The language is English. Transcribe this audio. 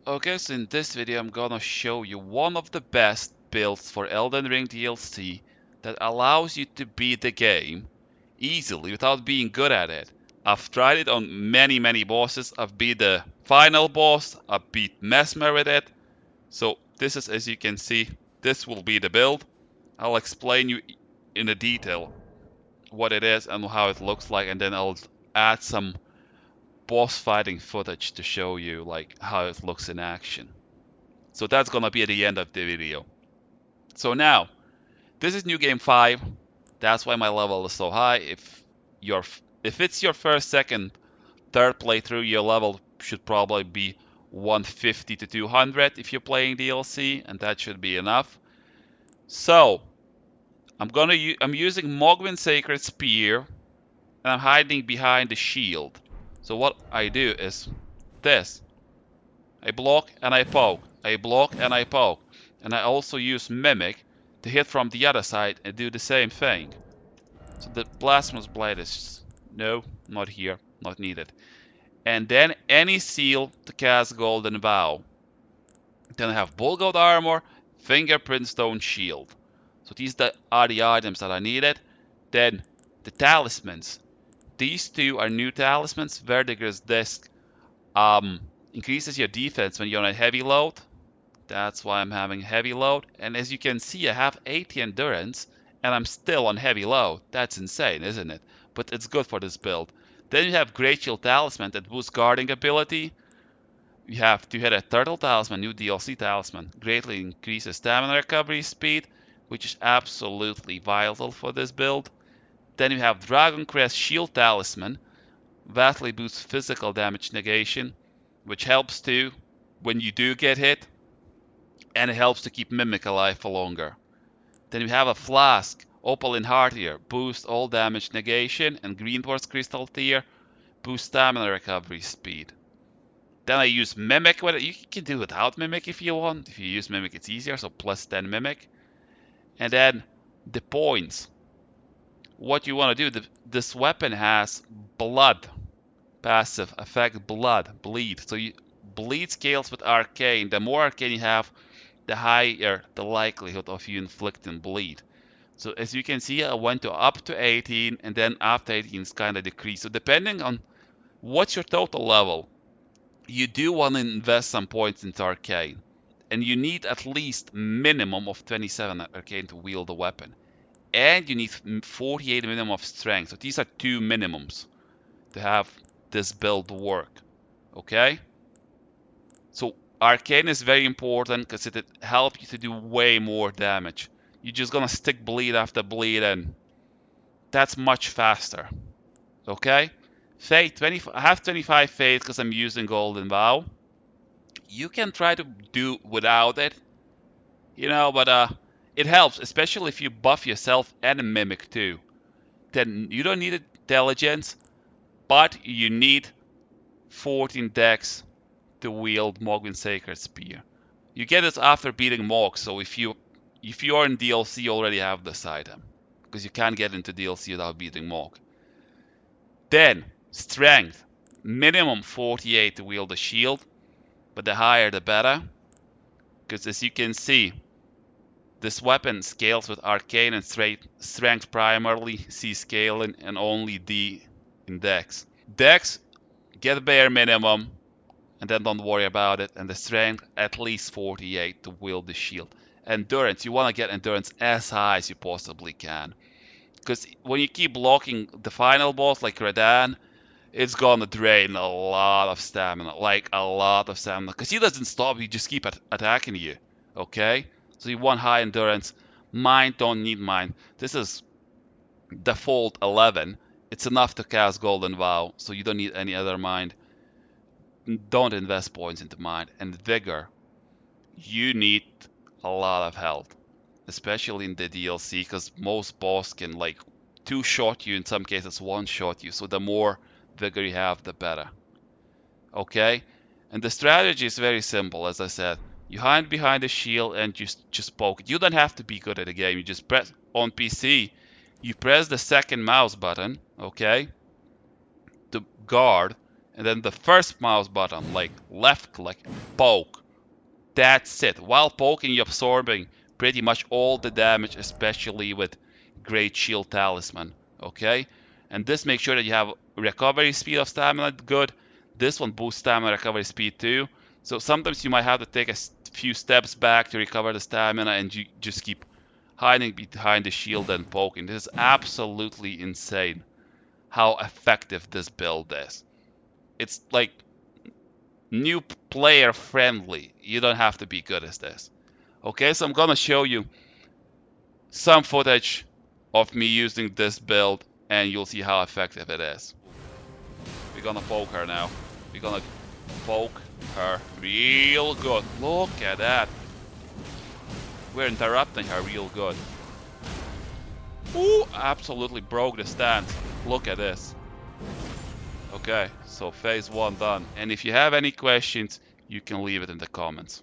Okay, so in this video I'm gonna show you one of the best builds for Elden Ring DLC that allows you to beat the game easily without being good at it. I've tried it on many bosses. I've beat the final boss, I've beat Mesmer with it. So this is, as you can see, this will be the build. I'll explain you in a detail what it is and how it looks like, and then I'll add some boss fighting footage to show you like how it looks in action. So that's gonna be at the end of the video. So now, this is new game 5. That's why my level is so high. If it's your first, second, third playthrough, your level should probably be 150 to 200 if you're playing DLC, and that should be enough. So I'm using Mogwin Sacred Spear, and I'm hiding behind the shield. So what I do is this. I block and I poke. I block and I poke. And I also use Mimic to hit from the other side and do the same thing. So the Blasphemous Blade is... no, not here, not needed. And then any seal to cast Golden Vow. Then I have Bull Goat Armor, Fingerprint Stone Shield. So these are the items that I needed. Then the talismans. These two are new talismans. Verdigris Disc increases your defense when you're on a heavy load. That's why I'm having heavy load. And as you can see, I have 80 endurance and I'm still on heavy load. That's insane, isn't it? But it's good for this build. Then you have Great Shield Talisman that boosts guarding ability. You have Two-Headed Turtle Talisman, new DLC talisman. Greatly increases stamina recovery speed, which is absolutely vital for this build. Then you have Dragon Crest Shield Talisman. Vastly boosts physical damage negation, which helps too when you do get hit, and it helps to keep Mimic alive for longer. Then we have a Flask, Opaline Heart Ear, boost all damage negation, and Green Quartz Crystal Tear, boost stamina recovery speed. Then I use Mimic with it. You can do without Mimic if you want. If you use Mimic, it's easier, so plus 10 Mimic. And then the points. What you want to do, this weapon has blood passive effect, bleed. So bleed scales with arcane. The more arcane you have, the higher the likelihood of you inflicting bleed. So as you can see, I went to up to 18, and then after 18 it's kind of decreased. So depending on what's your total level, you do want to invest some points into arcane. And you need at least minimum of 27 arcane to wield the weapon. And you need 48 minimum of strength. So these are two minimums to have this build work. Okay? So arcane is very important because it helps you to do way more damage. You're just gonna stick bleed after bleed, and that's much faster. Okay? Fate, I have 25 Fate because I'm using Golden Vow. You can try to do without it, but it helps, especially if you buff yourself and Mimic too. Then you don't need intelligence, but you need 14 dex to wield Mogwin Sacred Spear. You get it after beating Mog, so if you are in DLC, you already have this item, because you can't get into DLC without beating Mog. Then Strength, minimum 48 to wield a shield, but the higher the better, because as you can see, this weapon scales with Arcane and Strength primarily, C scaling, and only D in Dex. Dex, get bare minimum, and then don't worry about it. And the strength at least 48 to wield the shield. Endurance, you want to get endurance as high as you possibly can, because when you keep blocking the final boss like Radan, it's gonna drain a lot of stamina, like a lot of stamina, because he doesn't stop, he just keep attacking you. Okay, so you want high endurance. Mind, don't need mind. This is default 11. It's enough to cast Golden Vow, so you don't need any other mind. Don't invest points into mind. And vigor, you need a lot of health, especially in the DLC, because most boss can like two-shot you, in some cases one-shot you, so the more vigor you have, the better. Okay? And the strategy is very simple, as I said. You hide behind the shield and just poke it. You don't have to be good at the game. You just press on PC. You press the second mouse button, okay, to guard, And then the first mouse button, like left click, poke. That's it. While poking, you're absorbing pretty much all the damage, especially with Great Shield Talisman. Okay? And this makes sure that you have recovery speed of stamina good. This one boosts stamina recovery speed too. So sometimes you might have to take a few steps back to recover the stamina, and you just keep hiding behind the shield and poking. This is absolutely insane how effective this build is. It's like new player friendly. You don't have to be good at this. Okay, so I'm gonna show you some footage of me using this build, and you'll see how effective it is. We're gonna poke her now. We're gonna poke her real good. Look at that. We're interrupting her real good. Ooh, absolutely broke the stance. Look at this. Okay, so phase 1 done. And if you have any questions, you can leave it in the comments.